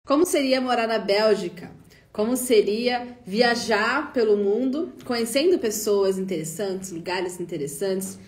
Como seria morar na Bélgica? Como seria viajar pelo mundo, conhecendo pessoas interessantes, lugares interessantes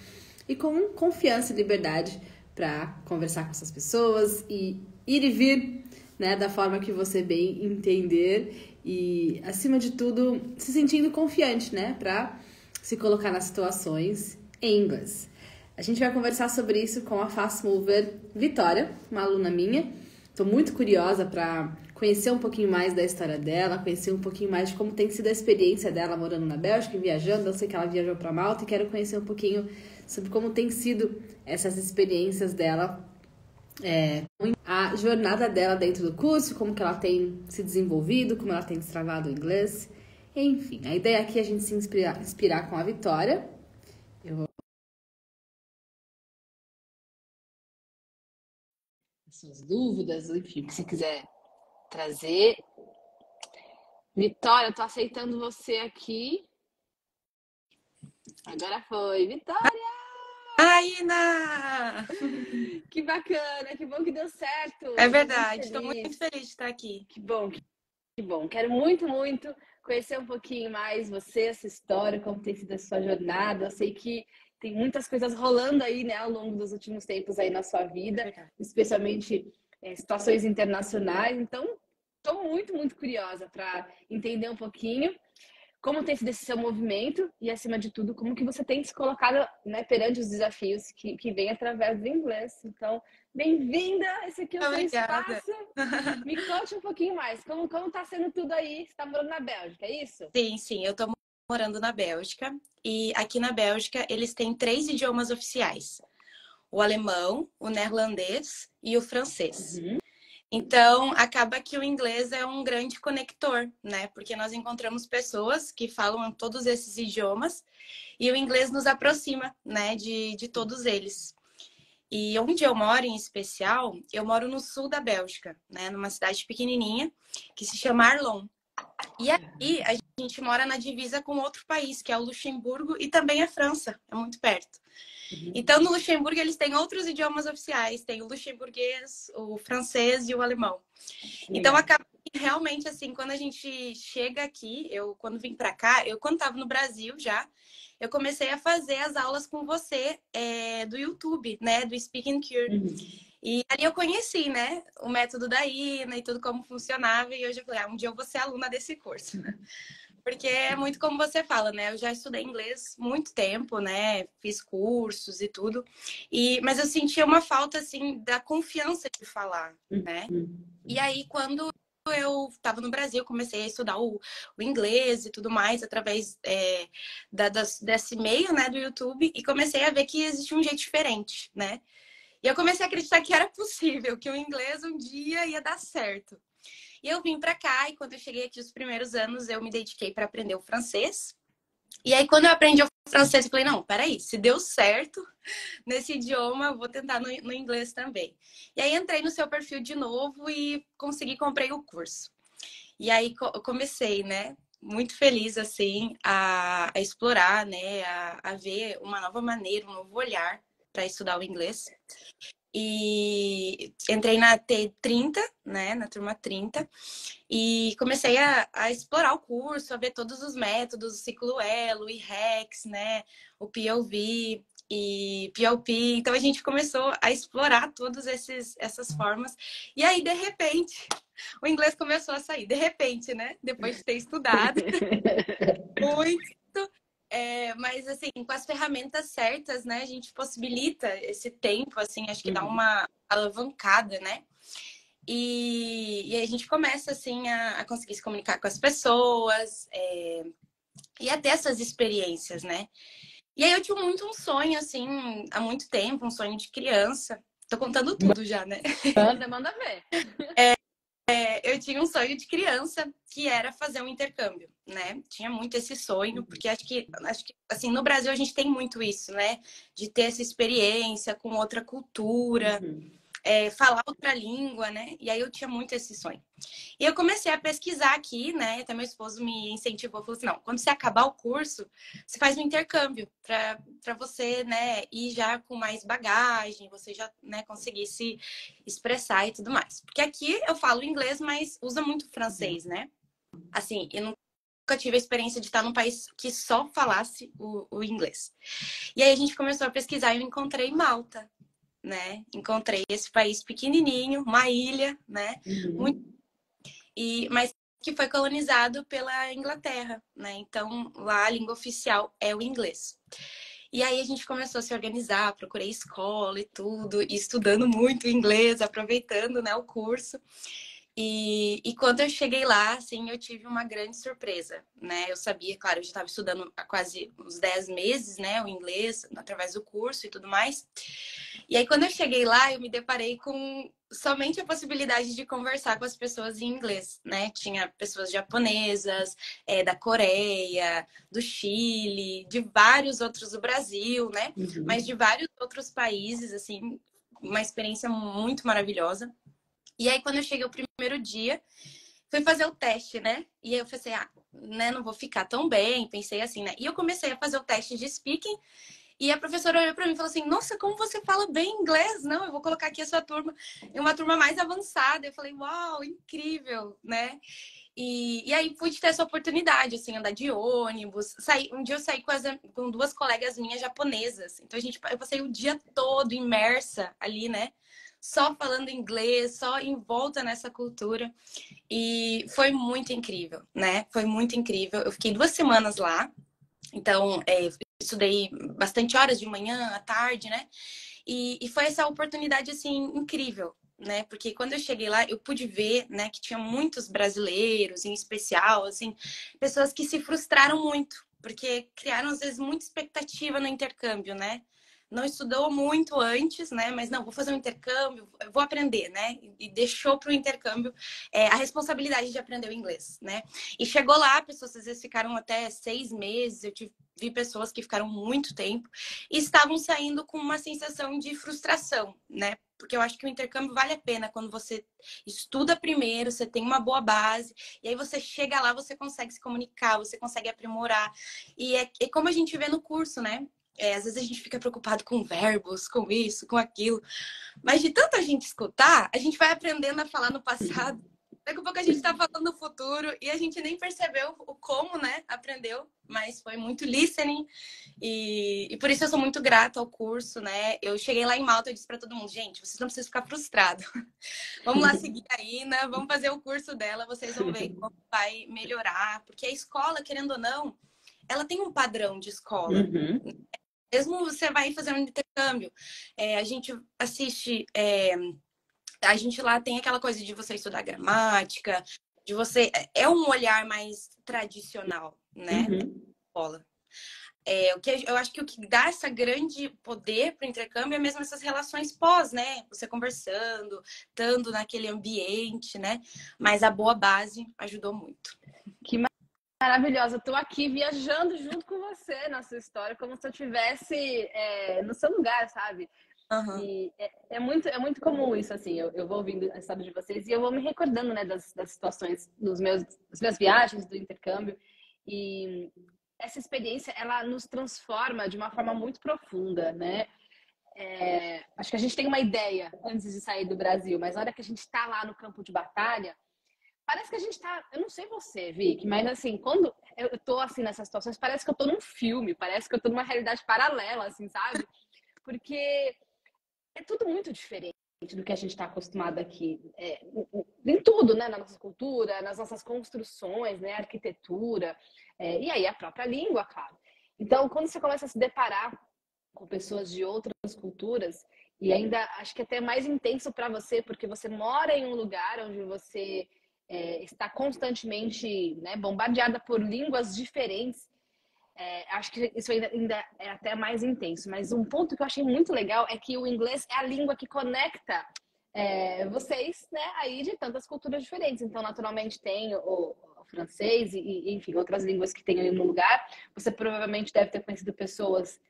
e com confiança e liberdade para conversar com essas pessoas e ir e vir, né, da forma que você bem entender e, acima de tudo, se sentindo confiante, né, para se colocar nas situações em inglês. A gente vai conversar sobre isso com a Fast Mover Vitória, uma aluna minha. Estou muito curiosa para conhecer um pouquinho mais da história dela, conhecer um pouquinho mais de como tem sido a experiência dela morando na Bélgica e viajando. Eu sei que ela viajou para Malta e quero conhecer um pouquinho sobre como tem sido essas experiências dela, a jornada dela dentro do curso, como que ela tem se desenvolvido, como ela tem destravado o inglês. Enfim, a ideia aqui é a gente se inspirar com a Vitória. Eu vou... Suas dúvidas, enfim, o que você quiser trazer. Vitória, eu tô aceitando você aqui. Agora foi. Vitória! Aina! Que bacana, que bom que deu certo. É verdade, estou muito feliz de estar aqui. Que bom, que bom. Quero muito, muito conhecer um pouquinho mais você, essa história, como tem sido a sua jornada. Eu sei que tem muitas coisas rolando aí, né, ao longo dos últimos tempos aí na sua vida, especialmente situações internacionais. Então, estou muito, muito curiosa para entender um pouquinho como tem sido esse seu movimento e, acima de tudo, como que você tem se colocado, né, perante os desafios que vêm através do inglês. Então, bem-vinda! Esse aqui é o seu espaço. Me conte um pouquinho mais. Como tá sendo tudo aí? Você está morando na Bélgica, é isso? Sim, eu estou morando na Bélgica. E aqui na Bélgica, eles têm 3 idiomas oficiais. O alemão, o neerlandês e o francês. Uhum. Então, acaba que o inglês é um grande conector, né? Porque nós encontramos pessoas que falam todos esses idiomas e o inglês nos aproxima, né, de todos eles. E onde eu moro em especial, eu moro no sul da Bélgica, né, numa cidade pequenininha que se chama Arlon. E aí a gente mora na divisa com outro país, que é o Luxemburgo e também a França, é muito perto. Então, no Luxemburgo, eles têm outros idiomas oficiais. Tem o luxemburguês, o francês e o alemão. Então, acaba que realmente, assim, quando a gente chega aqui, quando vim pra cá, quando tava no Brasil já, eu comecei a fazer as aulas com você do YouTube, né? Do Speak and Cure. E ali eu conheci, né? O método da Ina e tudo como funcionava. E hoje eu falei, um dia eu vou ser aluna desse curso. Porque é muito como você fala, né? Eu já estudei inglês muito tempo, né? Fiz cursos e tudo. Mas eu sentia uma falta, assim, da confiança de falar, né? E aí, quando eu estava no Brasil, comecei a estudar o inglês e tudo mais, através desse meio, né, do YouTube. E comecei a ver que existe um jeito diferente, né? E eu comecei a acreditar que era possível, que o inglês um dia ia dar certo. E eu vim para cá e quando eu cheguei aqui os primeiros anos, eu me dediquei para aprender o francês. E aí, quando eu aprendi o francês, eu falei, não, peraí, se deu certo nesse idioma, eu vou tentar no inglês também. E aí, entrei no seu perfil de novo e comprei o curso. E aí, eu comecei, né, muito feliz, assim, a explorar, né, a ver uma nova maneira, um novo olhar para estudar o inglês. E entrei na T30, né, na turma 30, e comecei a explorar o curso, a ver todos os métodos, o ciclo Elo, o IREX, né, o POV e PLP. Então a gente começou a explorar todas essas formas. E aí, de repente, o inglês começou a sair. De repente, né? Depois de ter estudado muito. Mas assim, com as ferramentas certas, né, a gente possibilita esse tempo, assim, acho que dá uma alavancada, né? E a gente começa, assim, a conseguir se comunicar com as pessoas e a ter essas experiências, né? E aí eu tinha muito um sonho, assim, há muito tempo, um sonho de criança. Tô contando tudo já, né? Manda ver. Eu tinha um sonho de criança que era fazer um intercâmbio, né? Tinha muito esse sonho, porque acho que assim, no Brasil a gente tem muito isso, né? De ter essa experiência com outra cultura. falar outra língua, né? E aí eu tinha muito esse sonho. E eu comecei a pesquisar aqui, né? Até meu esposo me incentivou, falou assim, não, quando você acabar o curso, você faz um intercâmbio para você, né, ir já com mais bagagem, você já, né, conseguir se expressar e tudo mais. Porque aqui eu falo inglês, mas usa muito francês, né? Assim, eu nunca tive a experiência de estar num país que só falasse o inglês. E aí a gente começou a pesquisar e eu encontrei Malta, né? Encontrei esse país pequenininho, uma ilha, né? Muito, Uhum. mas que foi colonizado pela Inglaterra, né? Então lá a língua oficial é o inglês. E aí a gente começou a se organizar, procurei escola e tudo, e estudando muito inglês, aproveitando, né, o curso. E quando eu cheguei lá, assim, eu tive uma grande surpresa, né? Eu sabia, claro, eu já estava estudando há quase uns 10 meses, né, o inglês, através do curso e tudo mais. E aí, quando eu cheguei lá, eu me deparei com somente a possibilidade de conversar com as pessoas em inglês, né? Tinha pessoas japonesas, da Coreia, do Chile, de vários outros do Brasil, né? Mas Uhum. de vários outros países, assim, uma experiência muito maravilhosa. E aí, quando eu cheguei o primeiro dia, fui fazer o teste, né? E aí eu pensei, né, não vou ficar tão bem, pensei assim, né? E eu comecei a fazer o teste de speaking e a professora olhou para mim e falou assim: Nossa, como você fala bem inglês? Não, eu vou colocar aqui a sua turma em uma turma mais avançada. Eu falei: Uau, incrível, né? E aí pude ter essa oportunidade, assim, andar de ônibus. Um dia eu saí com duas colegas minhas japonesas. Então eu passei o dia todo imersa ali, né? Só falando inglês, só envolta nessa cultura. E foi muito incrível, né? Foi muito incrível. Eu fiquei 2 semanas lá. Então, estudei bastante horas de manhã, à tarde, né? E foi essa oportunidade, assim, incrível, né? Porque quando eu cheguei lá, eu pude ver, né, que tinha muitos brasileiros, em especial, assim, pessoas que se frustraram muito, porque criaram, às vezes, muita expectativa no intercâmbio, né? Não estudou muito antes, né? Mas não, vou fazer um intercâmbio, eu vou aprender, né? E deixou para o intercâmbio a responsabilidade de aprender o inglês, né? E chegou lá, pessoas às vezes ficaram até 6 meses, vi pessoas que ficaram muito tempo e estavam saindo com uma sensação de frustração, né? Porque eu acho que o intercâmbio vale a pena quando você estuda primeiro, você tem uma boa base, e aí você chega lá, você consegue se comunicar, você consegue aprimorar. E é como a gente vê no curso, né? Às vezes a gente fica preocupado com verbos, com isso, com aquilo. Mas de tanta gente escutar, a gente vai aprendendo a falar no passado. Daqui a pouco a gente está falando no futuro e a gente nem percebeu o como, né? Aprendeu, mas foi muito listening. E por isso eu sou muito grata ao curso, né? Eu cheguei lá em Malta e disse para todo mundo, gente, vocês não precisam ficar frustrados. Vamos lá seguir a Ina, vamos fazer o curso dela, vocês vão ver como vai melhorar. Porque a escola, querendo ou não, ela tem um padrão de escola. Uhum. Mesmo você vai fazer um intercâmbio, a gente assiste, a gente lá tem aquela coisa de você estudar gramática, de você. É um olhar mais tradicional, né? Da Uhum. escola. O que eu acho que o que dá essa grande poder para o intercâmbio é mesmo essas relações pós, né? Você conversando, estando naquele ambiente, né? Mas a boa base ajudou muito. Que maravilhosa. Eu tô aqui viajando junto com você na sua história, como se eu estivesse no seu lugar, sabe? Uhum. E é muito comum isso, assim. Eu vou ouvindo a história de vocês e eu vou me recordando, né, das situações das minhas viagens, do intercâmbio. E essa experiência, ela nos transforma de uma forma muito profunda, né? Acho que a gente tem uma ideia antes de sair do Brasil, mas na hora que a gente está lá no campo de batalha, parece que a gente tá. Eu não sei você, Vicky, mas assim, quando eu tô assim nessas situações, parece que eu tô num filme, parece que eu tô numa realidade paralela, assim, sabe? Porque é tudo muito diferente do que a gente está acostumado aqui. Em tudo, né? Na nossa cultura, nas nossas construções, né? Arquitetura, e aí a própria língua, claro. Então, quando você começa a se deparar com pessoas de outras culturas, e ainda acho que é até mais intenso para você, porque você mora em um lugar onde você está constantemente, né, bombardeada por línguas diferentes. Acho que isso ainda é até mais intenso. Mas um ponto que eu achei muito legal é que o inglês é a língua que conecta vocês, né, aí de tantas culturas diferentes. Então, naturalmente, tem o francês enfim, outras línguas que tem aí no lugar. Você provavelmente deve ter conhecido pessoas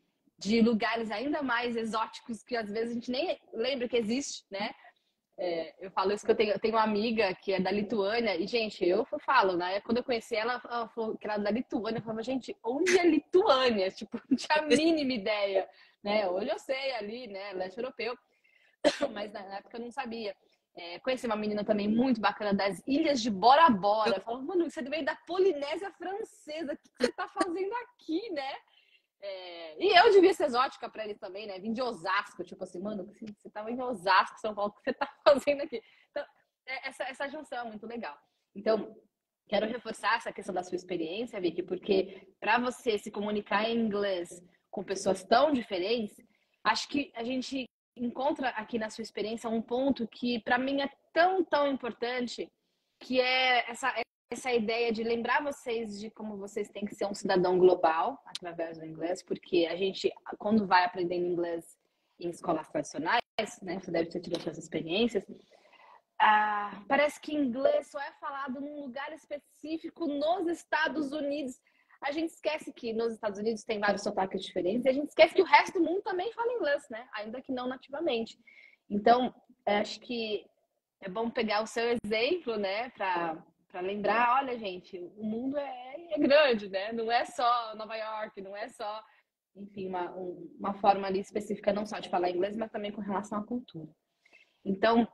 de lugares ainda mais exóticos que às vezes a gente nem lembra que existe, né? Eu falo isso que eu tenho uma amiga que é da Lituânia, e, gente, eu falo, né? Quando eu conheci ela, ela falou que era da Lituânia. Eu falava, gente, onde é Lituânia? Tipo, não tinha a mínima ideia, né? Hoje eu sei ali, né? Leste europeu, mas na época eu não sabia. Conheci uma menina também muito bacana das Ilhas de Bora Bora. Eu falava, mano, você veio da Polinésia Francesa, o que você tá fazendo aqui, né? E eu devia ser exótica pra eles também, né? Vim de Osasco, tipo assim, mano, você tava em Osasco, São Paulo, o que você tá fazendo aqui? Então, essa junção é muito legal. Então, quero reforçar essa questão da sua experiência, Vicky, porque para você se comunicar em inglês com pessoas tão diferentes, acho que a gente encontra aqui na sua experiência um ponto que para mim é tão, tão importante, que é essa ideia de lembrar vocês de como vocês têm que ser um cidadão global através do inglês, porque a gente, quando vai aprendendo inglês em escolas tradicionais, né, você deve ter tido suas experiências, parece que inglês só é falado num lugar específico nos Estados Unidos. A gente esquece que nos Estados Unidos tem vários sotaques diferentes e a gente esquece que o resto do mundo também fala inglês, né? Ainda que não nativamente. Então, acho que é bom pegar o seu exemplo, né, para lembrar, olha, gente, o mundo é grande, né? Não é só Nova York, não é só, enfim, uma forma ali específica não só de falar inglês, mas também com relação à cultura. Então,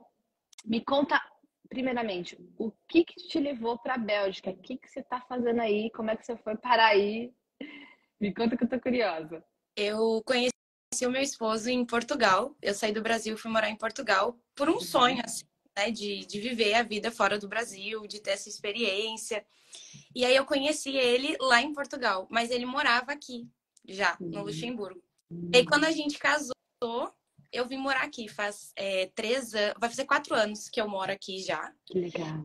me conta, primeiramente, o que te levou para a Bélgica? O que você está fazendo aí? Como é que você foi parar aí? Me conta que eu tô curiosa. Eu conheci o meu esposo em Portugal. Eu saí do Brasil e fui morar em Portugal por um sonho, assim, né? De viver a vida fora do Brasil, de ter essa experiência. E aí eu conheci ele lá em Portugal, mas ele morava aqui, já, no Luxemburgo. E aí quando a gente casou, eu vim morar aqui. Faz 3 anos, vai fazer 4 anos que eu moro aqui já. Que legal.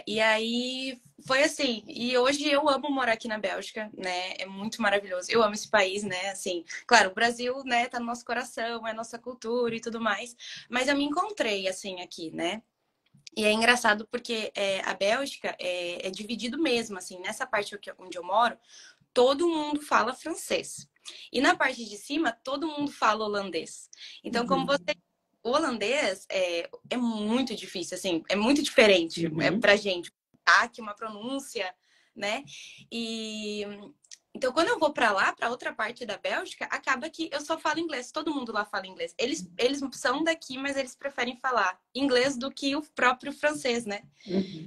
E aí foi assim, e hoje eu amo morar aqui na Bélgica, né? É muito maravilhoso. Eu amo esse país, né? Assim, claro, o Brasil, né, tá no nosso coração, é nossa cultura e tudo mais, mas eu me encontrei assim aqui, né? E é engraçado porque a Bélgica é dividido mesmo, assim, nessa parte onde eu moro, todo mundo fala francês. E na parte de cima, todo mundo fala holandês. Então, como você. O holandês é muito difícil, assim, é muito diferente pra gente. Aqui uma pronúncia, né? E então, quando eu vou pra lá, pra outra parte da Bélgica, acaba que eu só falo inglês. Todo mundo lá fala inglês. Eles são daqui, mas eles preferem falar inglês do que o próprio francês, né?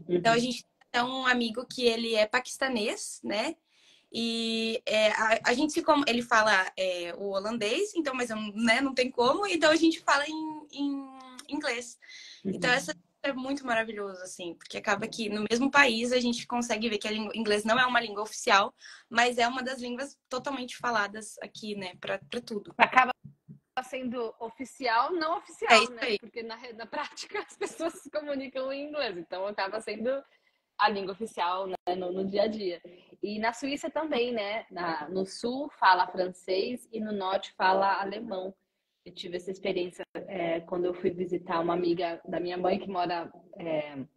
Então, a gente tem um amigo que ele é paquistanês, né? E a gente ele fala o holandês, então, mas né, não tem como, então a gente fala em inglês. Então, essa é muito maravilhoso, assim, porque acaba que no mesmo país a gente consegue ver que o inglês não é uma língua oficial, mas é uma das línguas totalmente faladas aqui, né, pra tudo. Acaba sendo oficial, não oficial, né? Aí. Porque na prática as pessoas se comunicam em inglês, então acaba sendo a língua oficial, né, no dia a dia. E na Suíça também, né? No sul fala francês e no norte fala alemão. Eu tive essa experiência quando eu fui visitar uma amiga da minha mãe que mora em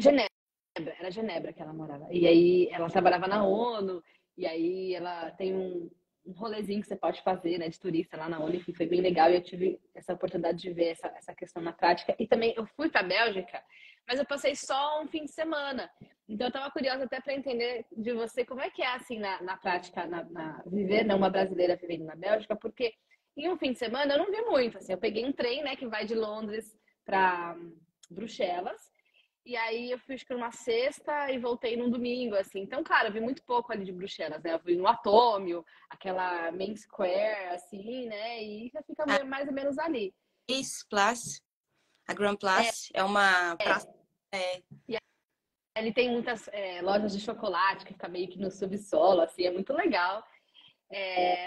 Genebra. Era Genebra que ela morava. E aí ela trabalhava na ONU, e aí ela tem um rolezinho que você pode fazer, né, de turista lá na ONU, que foi bem legal, e eu tive essa oportunidade de ver essa questão na prática. E também eu fui para a Bélgica, mas eu passei só um fim de semana. Então eu estava curiosa até para entender de você como é que é assim na prática, viver, né, uma brasileira vivendo na Bélgica, porque em um fim de semana eu não vi muito, assim, eu peguei um trem, né, que vai de Londres para Bruxelas. E aí eu fui numa sexta e voltei num domingo, assim. Então, claro, eu vi muito pouco ali de Bruxelas, né? Eu fui no Atômio, aquela Main Square, assim, né? E já fica mais ou menos ali. Place, a Grand Place, é uma praça. E ali tem muitas lojas de chocolate que fica meio que no subsolo, assim, é muito legal.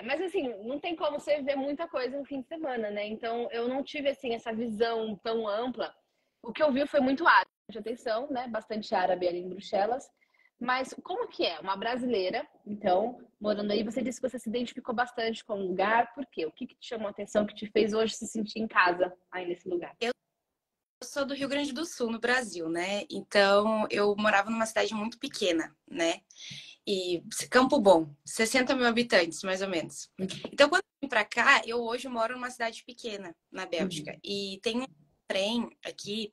Mas assim, não tem como você ver muita coisa no fim de semana, né? Então eu não tive assim essa visão tão ampla. O que eu vi foi muito árabe de atenção, né? Bastante árabe ali em Bruxelas. Mas como que é? Uma brasileira, então, morando aí, você disse que você se identificou bastante com o lugar. Por quê? O que te chamou a atenção, que te fez hoje se sentir em casa aí nesse lugar? Eu sou do Rio Grande do Sul, no Brasil, né? Então, eu morava numa cidade muito pequena, né? E Campo Bom, 60 mil habitantes, mais ou menos. Então, quando eu vim pra cá, eu hoje moro numa cidade pequena, na Bélgica. E tem um trem aqui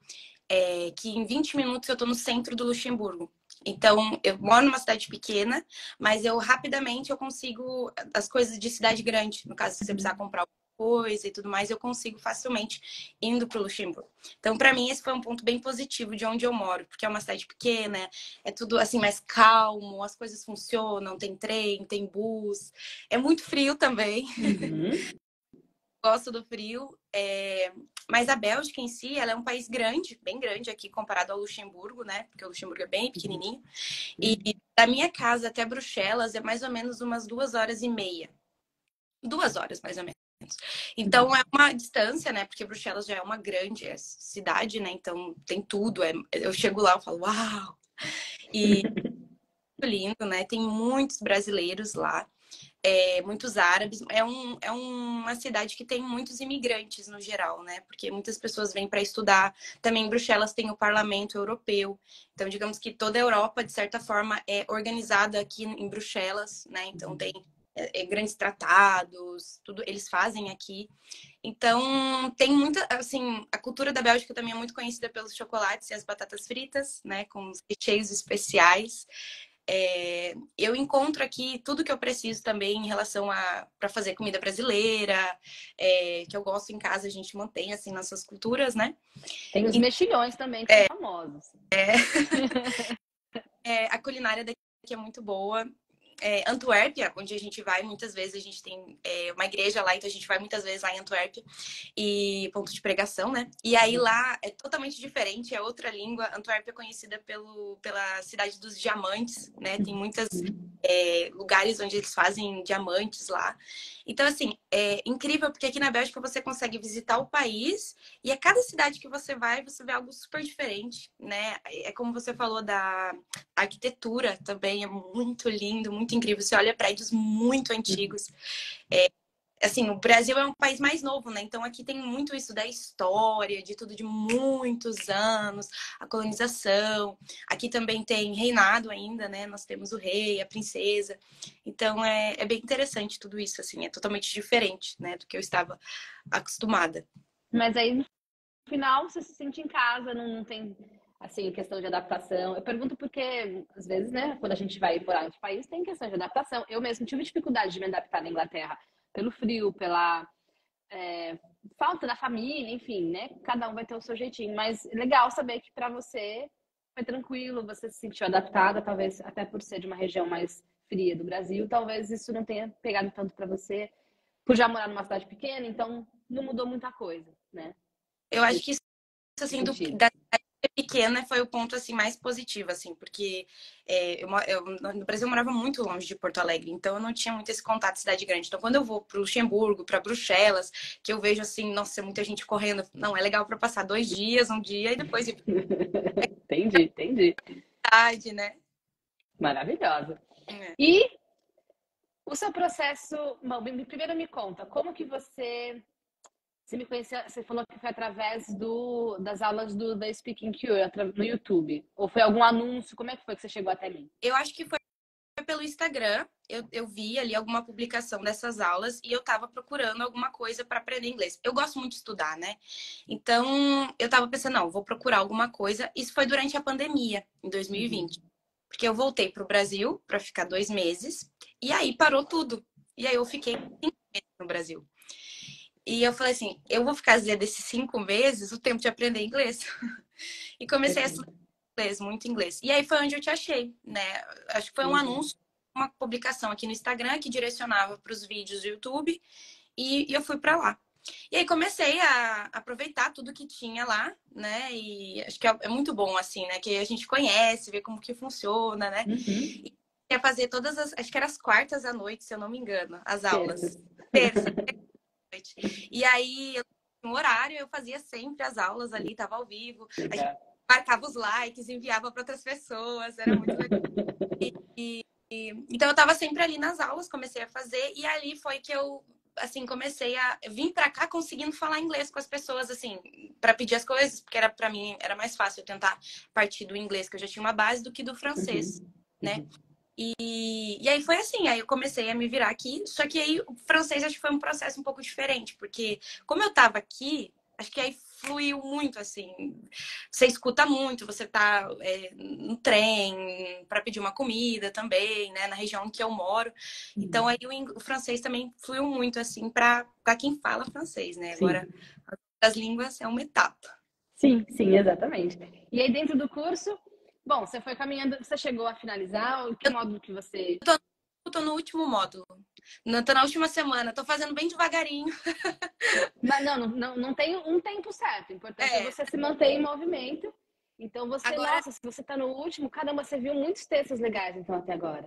que em 20 minutos eu tô no centro do Luxemburgo. Então, eu moro numa cidade pequena, mas eu rapidamente eu consigo as coisas de cidade grande. No caso, se você precisar comprar alguma coisa e tudo mais, eu consigo facilmente indo para o Luxemburgo. Então, para mim, esse foi um ponto bem positivo de onde eu moro, porque é uma cidade pequena, é tudo assim mais calmo, as coisas funcionam, tem trem, tem bus. É muito frio também. Gosto do frio, mas a Bélgica em si, ela é um país grande, bem grande aqui comparado ao Luxemburgo, né? Porque o Luxemburgo é bem pequenininho. E da minha casa até Bruxelas é mais ou menos umas 2 horas e meia. 2 horas, mais ou menos. Então é uma distância, né? Porque Bruxelas já é uma grande cidade, né? Então tem tudo. Eu chego lá, eu falo, uau! E lindo, né? Tem muitos brasileiros lá. Muitos árabes. É uma cidade que tem muitos imigrantes no geral, né? Porque muitas pessoas vêm para estudar. Também em Bruxelas tem o Parlamento Europeu. Então, digamos que toda a Europa, de certa forma, é organizada aqui em Bruxelas, né? Então, tem grandes tratados, tudo eles fazem aqui. Então, tem muita, assim, a cultura da Bélgica também é muito conhecida pelos chocolates e as batatas fritas, né? Com os recheios especiais. Eu encontro aqui tudo que eu preciso também em relação a para fazer comida brasileira, que eu gosto em casa, a gente mantém assim nossas culturas, né? Tem os E, mexilhões também, que são famosos. a culinária daqui é muito boa. Antuérpia, onde a gente vai muitas vezes, a gente tem uma igreja lá, então a gente vai muitas vezes lá em Antuérpia, e ponto de pregação, né? E aí lá é totalmente diferente, é outra língua. Antuérpia é conhecida pela cidade dos diamantes, né? Tem muitos lugares onde eles fazem diamantes lá. Então, assim, é incrível, porque aqui na Bélgica você consegue visitar o país e a cada cidade que você vai, você vê algo super diferente, né? É como você falou da arquitetura também, é muito lindo, muito incrível. Você olha prédios muito antigos. Assim, o Brasil é um país mais novo, né? Então aqui tem muito isso da história, de tudo de muitos anos, a colonização. Aqui também tem reinado ainda, né? Nós temos o rei, a princesa. Então é bem interessante tudo isso, assim, é totalmente diferente, né, do que eu estava acostumada. Mas aí, no final, você se sente em casa, não tem, assim, questão de adaptação. Eu pergunto porque, às vezes, né, quando a gente vai morar em outro país, tem questão de adaptação. Eu mesmo tive dificuldade de me adaptar na Inglaterra pelo frio, pela falta da família, enfim, né? Cada um vai ter o seu jeitinho. Mas legal saber que para você foi tranquilo, você se sentiu adaptada, talvez até por ser de uma região mais fria do Brasil, talvez isso não tenha pegado tanto para você, por já morar numa cidade pequena, então não mudou muita coisa, né? Eu acho que isso, assim, Sentido. da cidade pequena foi o ponto, assim, mais positivo, assim, porque no Brasil eu morava muito longe de Porto Alegre, então eu não tinha muito esse contato de cidade grande. Então, quando eu vou para Luxemburgo, para Bruxelas, que eu vejo, assim, nossa, muita gente correndo, não, é legal para passar 2 dias, um dia, e depois ir Entendi. pra cidade, né? Maravilhosa. É. E o seu processo, bom, primeiro me conta, como que você me conheceu, você falou que foi através das aulas da Speaking Cure no YouTube, ou foi algum anúncio, como é que foi que você chegou até mim? Eu acho que foi pelo Instagram, eu vi ali alguma publicação dessas aulas e eu tava procurando alguma coisa para aprender inglês. Eu gosto muito de estudar, né? Então, eu tava pensando, não, vou procurar alguma coisa. Isso foi durante a pandemia, em 2020. Porque eu voltei pro Brasil para ficar 2 meses e aí parou tudo. E aí eu fiquei 5 meses no Brasil. E eu falei assim, eu vou fazer desses 5 meses o tempo de aprender inglês. E comecei a estudar inglês, muito inglês. E aí foi onde eu te achei, né? Acho que foi um anúncio, uma publicação aqui no Instagram que direcionava para os vídeos do YouTube e eu fui para lá. E aí comecei a aproveitar tudo que tinha lá, né? E acho que é muito bom, assim, né? Que a gente conhece, vê como que funciona, né? E ia fazer todas acho que era as quartas à noite, se eu não me engano, as aulas. Terça, noite. E aí, no horário, eu fazia sempre as aulas ali, tava ao vivo. A gente marcava os likes, enviava para outras pessoas, era muito legal. Então eu tava sempre ali nas aulas, comecei a fazer e ali foi que eu assim comecei a vir para cá conseguindo falar inglês com as pessoas assim, para pedir as coisas, porque era para mim era mais fácil eu tentar partir do inglês que eu já tinha uma base do que do francês, né? E aí foi assim, aí eu comecei a me virar aqui, só que aí o francês acho que foi um processo um pouco diferente, porque como eu tava aqui, acho que aí fluiu muito, assim, você escuta muito, você tá no trem para pedir uma comida também, né, na região que eu moro, então aí o francês também fluiu muito, assim, para quem fala francês, né, agora Sim. as línguas é uma etapa. Sim, sim, exatamente. E aí dentro do curso, bom, você foi caminhando, você chegou a finalizar, que módulo que você... Eu tô no último módulo, tô na última semana, tô fazendo bem devagarinho. Mas não tem um tempo certo. O importante é É, você se manter em movimento. Então você, agora nossa, se você tá no último, caramba, você viu muitos textos legais então até agora.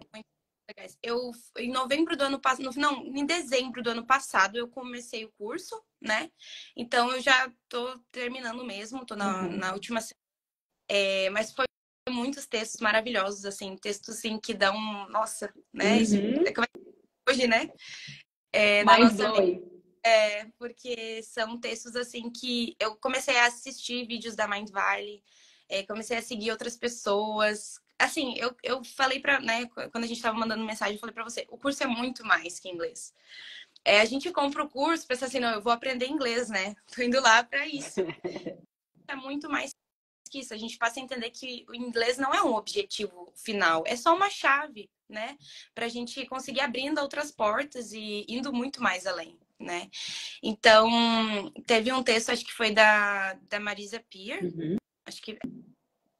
legais. Eu, em novembro do ano passado, não, em dezembro do ano passado, eu comecei o curso, né? Então eu já tô terminando mesmo, tô na última. Mas foi muitos textos maravilhosos, assim, textos assim, que dão, nossa, né? Isso é que vai hoje, né? Na Mind nossa vida. blowing. Porque são textos assim que eu comecei a assistir vídeos da Mind Valley, comecei a seguir outras pessoas. Assim, eu falei pra, né, quando a gente tava mandando mensagem, eu falei pra você, o curso é muito mais que inglês. A gente compra o curso, pensa assim, não, eu vou aprender inglês, né? Tô indo lá pra isso. É muito mais que isso. A gente passa a entender que o inglês não é um objetivo final, é só uma chave, né? Pra gente conseguir abrindo outras portas e indo muito mais além, né? Então, teve um texto, acho que foi da Marisa Peer, acho que.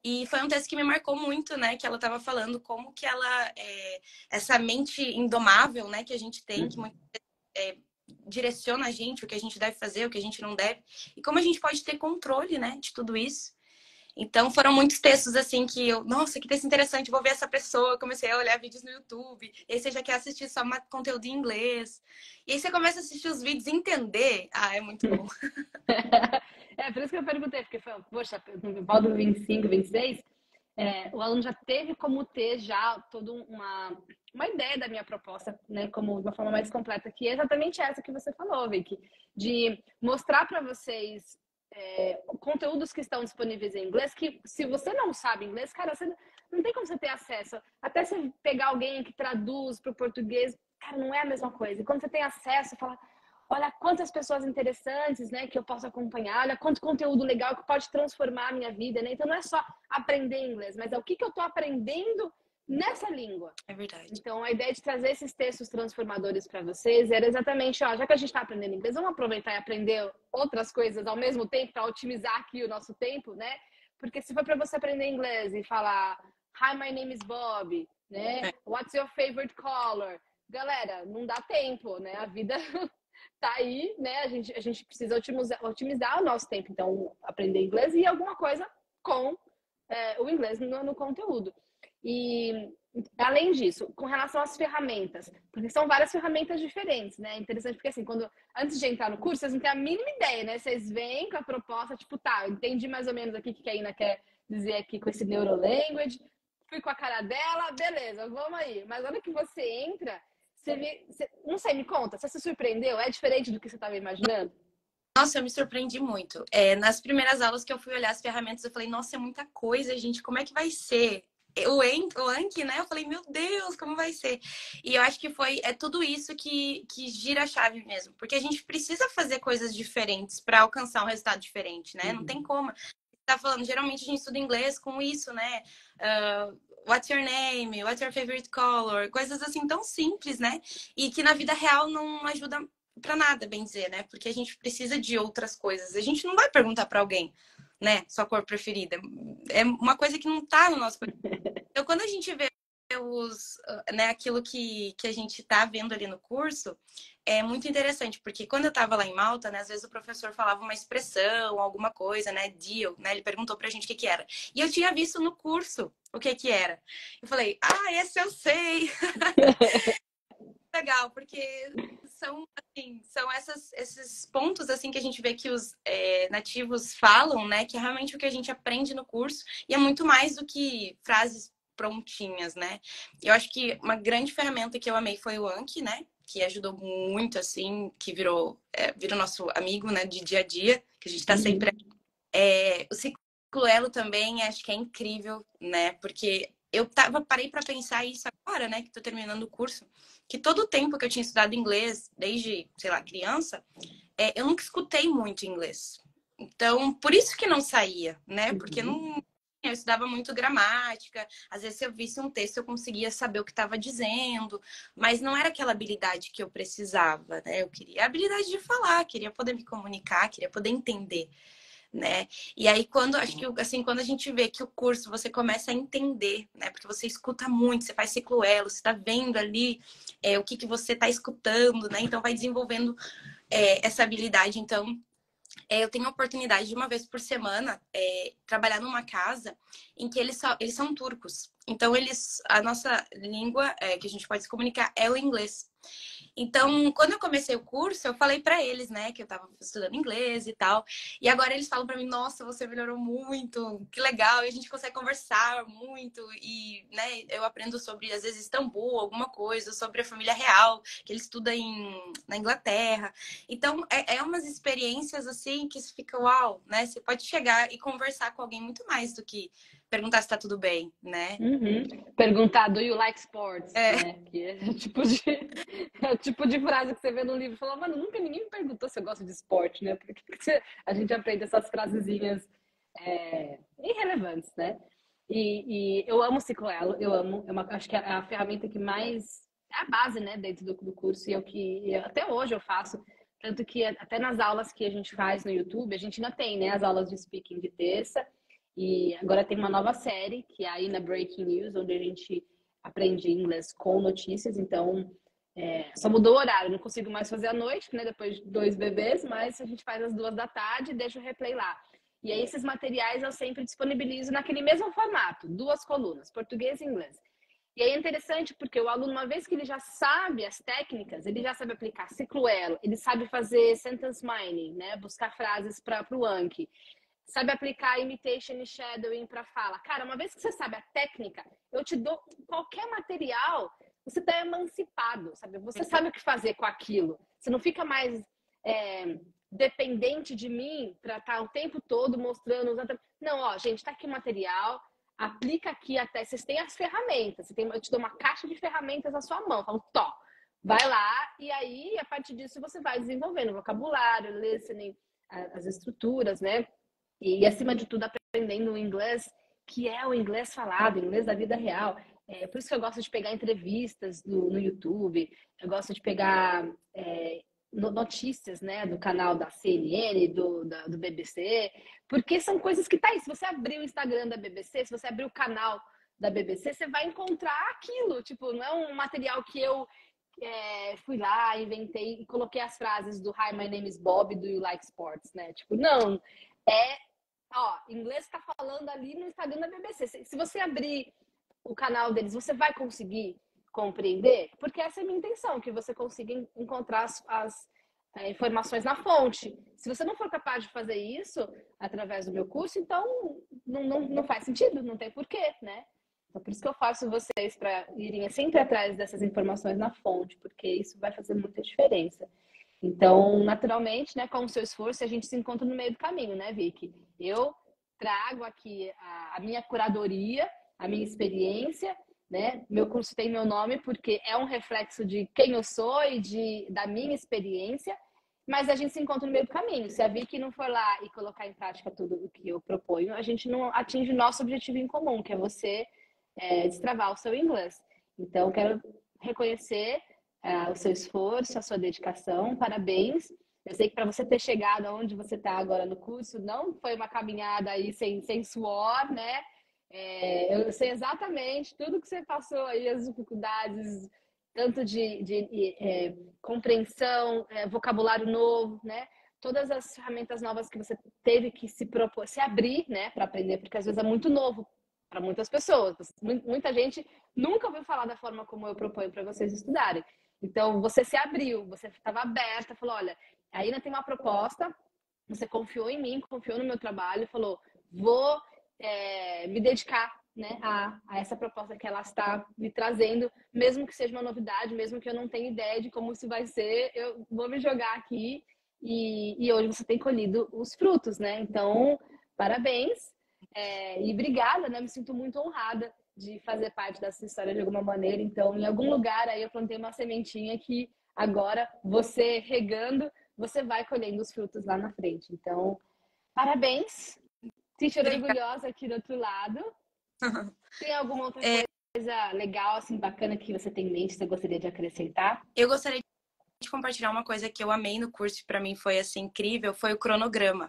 E foi um texto que me marcou muito, né? Que ela estava falando como que ela, essa mente indomável, né? Que a gente tem, que muito, direciona a gente, o que a gente deve fazer, o que a gente não deve. E como a gente pode ter controle, né? De tudo isso. Então, foram muitos textos assim que eu, nossa, que texto interessante, vou ver essa pessoa. Eu comecei a olhar vídeos no YouTube. E aí você já quer assistir só conteúdo em inglês. E aí você começa a assistir os vídeos e entender. Ah, é muito bom. Por isso que eu perguntei, porque, poxa, no módulo 25, 26, o aluno já teve como ter já toda uma ideia da minha proposta, né, como de uma forma mais completa, que é exatamente essa que você falou, Vicky, de mostrar para vocês conteúdos que estão disponíveis em inglês, que se você não sabe inglês, cara, você não tem como você ter acesso. Até você pegar alguém que traduz para o português, cara, não é a mesma coisa. E quando você tem acesso, fala, olha quantas pessoas interessantes, né, que eu posso acompanhar, olha quanto conteúdo legal que pode transformar a minha vida, né? Então não é só aprender inglês, mas é o que eu estou aprendendo nessa língua. É verdade. Então a ideia de trazer esses textos transformadores para vocês era exatamente, ó, já que a gente está aprendendo inglês, vamos aproveitar e aprender outras coisas ao mesmo tempo para otimizar aqui o nosso tempo, né? Porque se for para você aprender inglês e falar Hi, my name is Bob, né? What's your favorite color? Galera, não dá tempo, né? A vida tá aí, né? A gente precisa otimizar o nosso tempo. Então, aprender inglês e alguma coisa com o inglês no conteúdo. E, além disso, com relação às ferramentas, porque são várias ferramentas diferentes, né? Interessante porque, assim, antes de entrar no curso, vocês não têm a mínima ideia, né? Vocês vêm com a proposta, tipo, tá, eu entendi mais ou menos aqui o que a Ina quer dizer aqui com esse neurolanguage, fui com a cara dela, beleza, vamos aí. Mas na hora que você entra, não sei, me conta, você se surpreendeu? É diferente do que você estava imaginando? Nossa, eu me surpreendi muito. Nas primeiras aulas que eu fui olhar as ferramentas, eu falei, nossa, é muita coisa, gente, como é que vai ser? O Anki, né? Eu falei, meu Deus, como vai ser? E eu acho que é tudo isso que gira a chave mesmo. Porque a gente precisa fazer coisas diferentes para alcançar um resultado diferente, né? Não tem como. Você tá falando, geralmente a gente estuda inglês com isso, né? What's your name? What's your favorite color? Coisas assim tão simples, né? E que na vida real não ajuda para nada, bem dizer, né? Porque a gente precisa de outras coisas. A gente não vai perguntar para alguém, né? Sua cor preferida. É uma coisa que não tá no nosso. Então, quando a gente vê né, aquilo que a gente tá vendo ali no curso, é muito interessante, porque quando eu tava lá em Malta, né, às vezes o professor falava uma expressão, alguma coisa, né, deal, né, ele perguntou pra gente o que que era. E eu tinha visto no curso o que que era. Eu falei, esse eu sei! Legal, porque são esses pontos assim que a gente vê que os nativos falam, né? Que é realmente o que a gente aprende no curso e é muito mais do que frases prontinhas, né? Eu acho que uma grande ferramenta que eu amei foi o Anki, né? Que ajudou muito, assim, que virou nosso amigo, né? De dia a dia, que a gente tá sempre. O Ciclo Elo também acho que é incrível, né? Porque parei para pensar isso agora, né, que tô terminando o curso, que todo o tempo que eu tinha estudado inglês, desde, sei lá, criança, eu nunca escutei muito inglês. Então, por isso que não saía, né? Porque eu estudava muito gramática, às vezes se eu visse um texto eu conseguia saber o que estava dizendo, mas não era aquela habilidade que eu precisava, né? Eu queria a habilidade de falar, queria poder me comunicar, queria poder entender, né? E aí acho que assim, quando a gente vê que o curso você começa a entender, né? Porque você escuta muito, você faz ciclo elo, você está vendo ali o que você está escutando, né? Então vai desenvolvendo essa habilidade. Então eu tenho a oportunidade de uma vez por semana trabalhar numa casa em que eles são turcos. Então a nossa língua que a gente pode se comunicar é o inglês. Então, quando eu comecei o curso, eu falei pra eles, né, que eu tava estudando inglês e tal. E agora eles falam pra mim: "Nossa, você melhorou muito, que legal". E a gente consegue conversar muito e, né, eu aprendo sobre às vezes Istambul, alguma coisa sobre a família real, que ele estuda na Inglaterra. Então, é umas experiências assim que você fica uau, né? Você pode chegar e conversar com alguém muito mais do que perguntar se tá tudo bem, né? Perguntar, do you like sports? É. Né? Que é o tipo de frase que você vê no livro e fala, mano, nunca ninguém me perguntou se eu gosto de esporte, né? Porque a gente aprende essas frasezinhas irrelevantes, né? E eu amo cicloelo, eu amo, acho que é a ferramenta que mais é a base, né, dentro do curso, e é o que até hoje eu faço, tanto que até nas aulas que a gente faz no YouTube, a gente ainda tem, né, as aulas de speaking de terça, e agora tem uma nova série, que é aí na Breaking News, onde a gente aprende inglês com notícias, então só mudou o horário, não consigo mais fazer à noite, né, depois de 2 bebês, mas a gente faz às 2 da tarde e deixa o replay lá. E aí esses materiais eu sempre disponibilizo naquele mesmo formato, 2 colunas, português e inglês. E aí é interessante porque o aluno, uma vez que ele já sabe as técnicas, ele já sabe aplicar ciclo elo, ele sabe fazer sentence mining, né, buscar frases para o Anki, sabe aplicar imitation e shadowing para fala. Cara, uma vez que você sabe a técnica, eu te dou qualquer material, você está emancipado, sabe? Você sabe o que fazer com aquilo. Você não fica mais dependente de mim para estar o tempo todo mostrando. Não, ó, gente, tá aqui o material, aplica aqui até. Vocês têm as ferramentas. Eu te dou uma caixa de ferramentas na sua mão. Falo, tó, vai lá, e aí, a partir disso, você vai desenvolvendo vocabulário, listening, as estruturas, né? E, acima de tudo, aprendendo o inglês, que é o inglês falado, o inglês da vida real. Por isso que eu gosto de pegar entrevistas no YouTube, eu gosto de pegar notícias, né, do canal da CNN, do BBC, porque são coisas que tá aí. Se você abrir o Instagram da BBC, se você abrir o canal da BBC, você vai encontrar aquilo. Tipo, não é um material que eu fui lá, inventei e coloquei as frases do Hi, my name is Bob, do You Like Sports, né? Tipo, não. Inglês tá falando ali no Instagram da BBC. Se você abrir o canal deles, você vai conseguir compreender? Porque essa é a minha intenção, que você consiga encontrar as informações na fonte. Se você não for capaz de fazer isso através do meu curso, então não faz sentido, não tem porquê, né? Então, por isso que eu faço vocês para irem sempre atrás dessas informações na fonte, porque isso vai fazer muita diferença. Então, naturalmente, né, com o seu esforço, a gente se encontra no meio do caminho, né, Vicky? Eu trago aqui a minha curadoria, a minha experiência, né? Meu curso tem meu nome porque é um reflexo de quem eu sou e da minha experiência, mas a gente se encontra no meio do caminho. Se a Vicky não for lá e colocar em prática tudo o que eu proponho, a gente não atinge o nosso objetivo em comum, que é você destravar o seu inglês. Então, quero reconhecer o seu esforço, a sua dedicação, parabéns. Eu sei que para você ter chegado aonde você está agora no curso, não foi uma caminhada aí sem suor, né? Eu sei exatamente tudo que você passou aí, as dificuldades, tanto de compreensão, vocabulário novo, né? Todas as ferramentas novas que você teve que se propor, se abrir, né, para aprender, porque às vezes é muito novo para muitas pessoas. Muita gente nunca ouviu falar da forma como eu proponho para vocês estudarem. Então, você se abriu, você estava aberta, falou, olha, a Ina tem uma proposta, você confiou em mim, confiou no meu trabalho, falou, vou me dedicar, né, a essa proposta que ela está me trazendo, mesmo que seja uma novidade, mesmo que eu não tenha ideia de como isso vai ser, eu vou me jogar aqui e hoje você tem colhido os frutos, né? Então, parabéns e obrigada, né? Me sinto muito honrada de fazer parte dessa história de alguma maneira. Então, em algum lugar aí eu plantei uma sementinha que agora você regando, você vai colhendo os frutos lá na frente. Então, parabéns. Teacher orgulhosa aqui do outro lado. Tem alguma outra coisa legal, assim, bacana que você tem em mente, que você gostaria de acrescentar? Eu gostaria de compartilhar uma coisa que eu amei no curso, para mim foi assim incrível, foi o cronograma.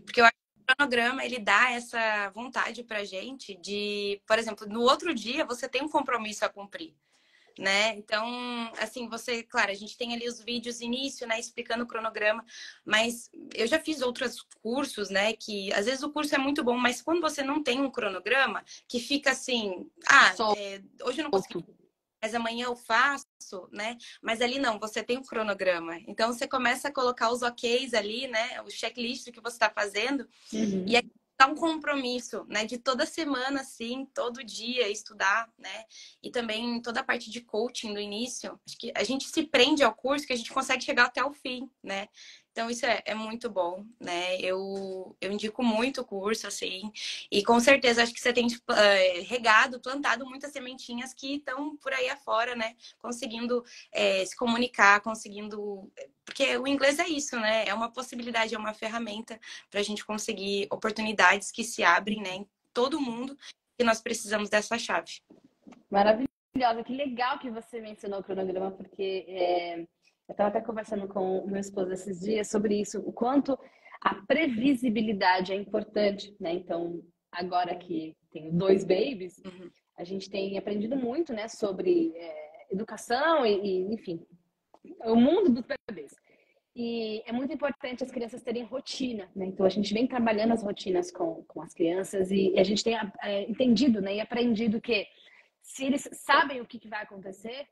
Porque eu acho que o cronograma, ele dá essa vontade pra gente de, por exemplo, no outro dia você tem um compromisso a cumprir, né? Então, assim, você, claro, a gente tem ali os vídeos início, né, explicando o cronograma, mas eu já fiz outros cursos, né, que às vezes o curso é muito bom, mas quando você não tem um cronograma, que fica assim, hoje eu não consegui, mas amanhã eu faço, né? Mas ali não, você tem um cronograma. Então você começa a colocar os OKs ali, né? O checklist que você está fazendo. E aí dá um compromisso, né? De toda semana, assim, todo dia estudar, né? E também toda a parte de coaching do início. Acho que a gente se prende ao curso que a gente consegue chegar até o fim, né? Então, isso é muito bom, né? Eu indico muito o curso, assim. E com certeza, acho que você tem regado, plantado muitas sementinhas que estão por aí afora, né? Conseguindo se comunicar, conseguindo... Porque o inglês é isso, né? É uma possibilidade, é uma ferramenta para a gente conseguir oportunidades que se abrem, né? Em todo mundo. E nós precisamos dessa chave. Maravilhosa. Que legal que você mencionou o cronograma, porque... eu estava até conversando com o meu esposo esses dias sobre isso, o quanto a previsibilidade é importante, né? Então, agora que tenho 2 babies, a gente tem aprendido muito, né, sobre educação enfim, o mundo dos bebês. E é muito importante as crianças terem rotina, né? Então, a gente vem trabalhando as rotinas com as crianças e a gente tem entendido, né, e aprendido que se eles sabem o que vai acontecer,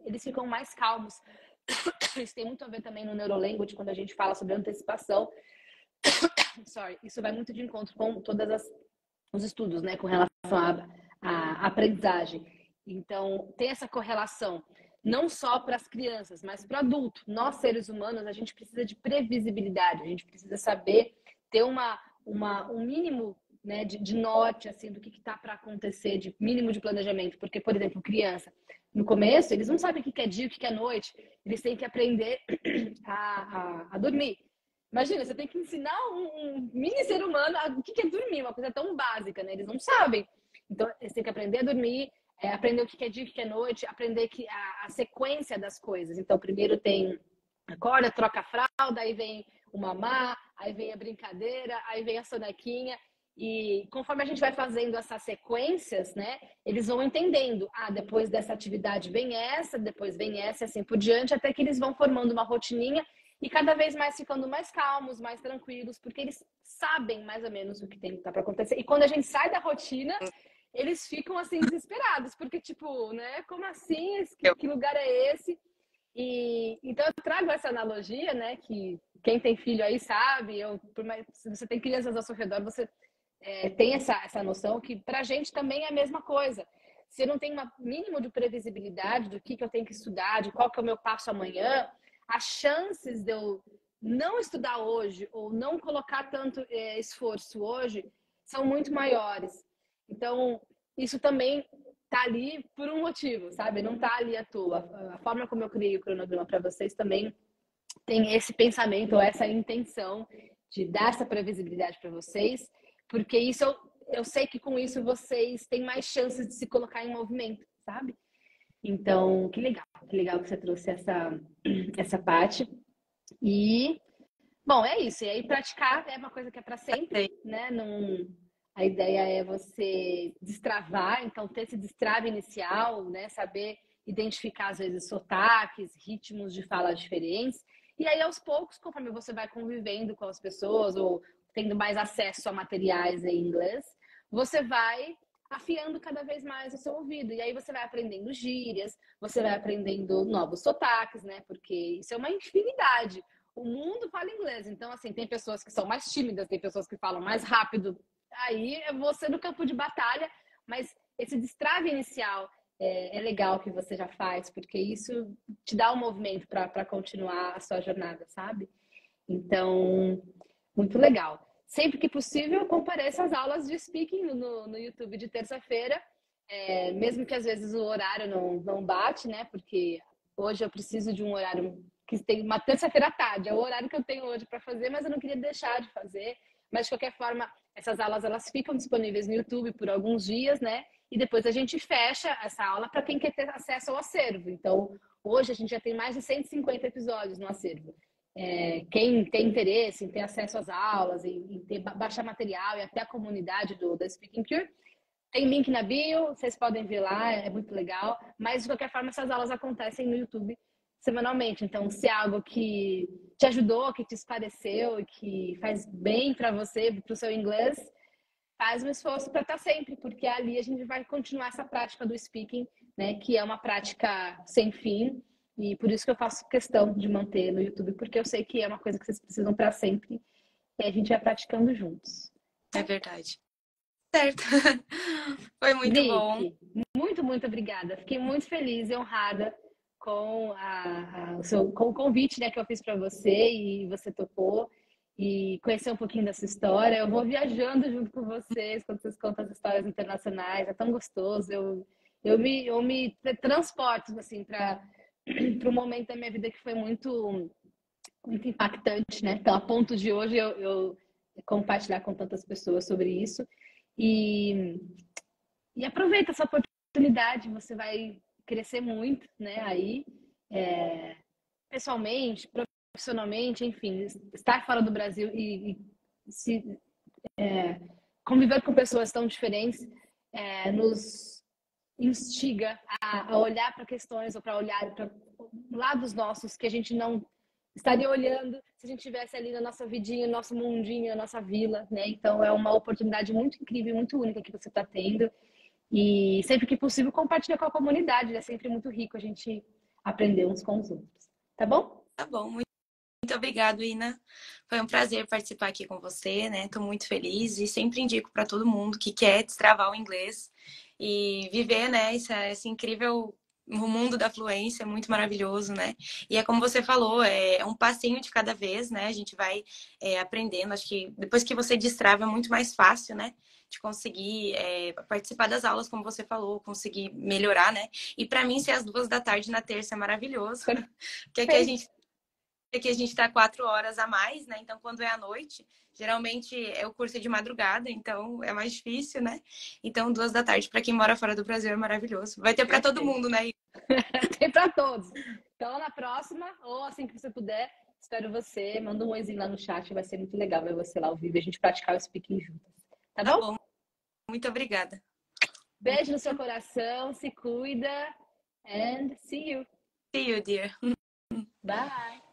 eles ficam mais calmos. Isso tem muito a ver também no Neurolanguage, quando a gente fala sobre antecipação. Isso vai muito de encontro com todos os estudos, né, com relação à aprendizagem. Então, tem essa correlação, não só para as crianças, mas para o adulto. Nós, seres humanos, a gente precisa de previsibilidade, a gente precisa saber ter um mínimo, né, de norte, assim, do que está para acontecer, de mínimo de planejamento. Porque, por exemplo, criança, no começo, eles não sabem o que é dia, o que é noite. Eles têm que aprender a dormir. Imagina, você tem que ensinar um mini ser humano o que é dormir, uma coisa tão básica, né? Eles não sabem. Então, eles têm que aprender a dormir, aprender o que é dia, o que é noite, aprender a sequência das coisas. Então, primeiro tem acorda, troca a fralda, aí vem o mamá, aí vem a brincadeira, aí vem a sonequinha. E conforme a gente vai fazendo essas sequências, né, eles vão entendendo. Depois dessa atividade vem essa, depois vem essa, e assim por diante, até que eles vão formando uma rotininha e cada vez mais ficando mais calmos, mais tranquilos, porque eles sabem mais ou menos o que tem que estar para acontecer. E quando a gente sai da rotina, eles ficam assim desesperados, porque tipo, né, como assim? Que lugar é esse? E então eu trago essa analogia, né, que quem tem filho aí sabe, se você tem crianças ao seu redor, você tem essa noção que pra gente também é a mesma coisa. Se eu não tenho um mínimo de previsibilidade do que eu tenho que estudar, de qual que é o meu passo amanhã, as chances de eu não estudar hoje ou não colocar tanto esforço hoje são muito maiores. Então, isso também tá ali por um motivo, sabe? Não tá ali à toa. A forma como eu criei o cronograma para vocês também tem esse pensamento ou essa intenção de dar essa previsibilidade para vocês, porque isso eu sei que com isso vocês têm mais chances de se colocar em movimento, sabe? Então, que legal que você trouxe essa parte. E, bom, é isso. E aí, praticar é uma coisa que é para sempre, né? A ideia é você destravar, então ter esse destrave inicial, né? Saber identificar, às vezes, sotaques, ritmos de fala diferentes. E aí, aos poucos, conforme você vai convivendo com as pessoas ou tendo mais acesso a materiais em inglês, você vai afiando cada vez mais o seu ouvido. E aí você vai aprendendo gírias, você vai aprendendo novos sotaques, né? Porque isso é uma infinidade. O mundo fala inglês, então, assim, tem pessoas que são mais tímidas, tem pessoas que falam mais rápido. Aí é você no campo de batalha, mas esse destrave inicial é legal que você já faz, porque isso te dá um movimento para continuar a sua jornada, sabe? Então, muito legal. sempre que possível, compareça às aulas de speaking no YouTube de terça-feira, mesmo que às vezes o horário não bate, né? Porque hoje eu preciso de um horário que tem uma terça-feira à tarde, é o horário que eu tenho hoje para fazer, mas eu não queria deixar de fazer. Mas, de qualquer forma, essas aulas elas ficam disponíveis no YouTube por alguns dias, né? E depois a gente fecha essa aula para quem quer ter acesso ao acervo. Então, hoje a gente já tem mais de 150 episódios no acervo. Quem tem interesse em ter acesso às aulas, em baixar material e até a comunidade da Speaking Cure, tem link na bio, vocês podem ver lá, é muito legal. Mas, de qualquer forma, essas aulas acontecem no YouTube semanalmente. Então, se é algo que te ajudou, que te esclareceu, que faz bem para você, para o seu inglês, faz um esforço para estar sempre, porque ali a gente vai continuar essa prática do speaking, né, que é uma prática sem fim, e por isso que eu faço questão de manter no YouTube, porque eu sei que é uma coisa que vocês precisam para sempre, e a gente vai praticando juntos. É verdade. Certo. Foi muito bom. Muito, muito obrigada. Fiquei muito feliz e honrada com com o convite, né, que eu fiz para você e você topou e conhecer um pouquinho dessa história. Eu vou viajando junto com vocês quando vocês contam as histórias internacionais. É tão gostoso. Eu me transporto assim para um momento da minha vida que foi muito muito impactante, né? Então, a ponto de hoje eu compartilhar com tantas pessoas sobre isso. E aproveita essa oportunidade, você vai crescer muito, né? Aí, pessoalmente, profissionalmente, enfim, estar fora do Brasil e se conviver com pessoas tão diferentes nos instiga a olhar para questões ou para olhar para lados nossos que a gente não estaria olhando se a gente estivesse ali na nossa vidinha, no nosso mundinho, na nossa vila, né? Então é uma oportunidade muito incrível, muito única que você está tendo. E sempre que possível, compartilha com a comunidade. É sempre muito rico a gente aprender uns com os outros. Tá bom? Tá bom. Muito obrigada, Ina. Foi um prazer participar aqui com você, né? Tô muito feliz e sempre indico para todo mundo que quer destravar o inglês e viver, né, esse incrível o mundo da fluência, é muito maravilhoso, né? E é como você falou, é um passinho de cada vez, né? A gente vai aprendendo. Acho que depois que você destrava é muito mais fácil, né? De conseguir participar das aulas, como você falou, conseguir melhorar, né? E para mim, ser às 2 da tarde na terça é maravilhoso. Porque aqui a gente tá 4 horas a mais, né? Então, quando é à noite, geralmente o curso é de madrugada, então é mais difícil, né? Então, 2 da tarde, para quem mora fora do Brasil, é maravilhoso. Vai ter para todo mundo, né? Tem para todos. Então, na próxima, ou assim que você puder, espero você. Manda um oizinho lá no chat, vai ser muito legal ver você lá ao vivo e a gente praticar o speaking juntas. Tá bom? Tá bom. Muito obrigada. Beijo no seu coração, se cuida, and see you. See you, dear. Bye.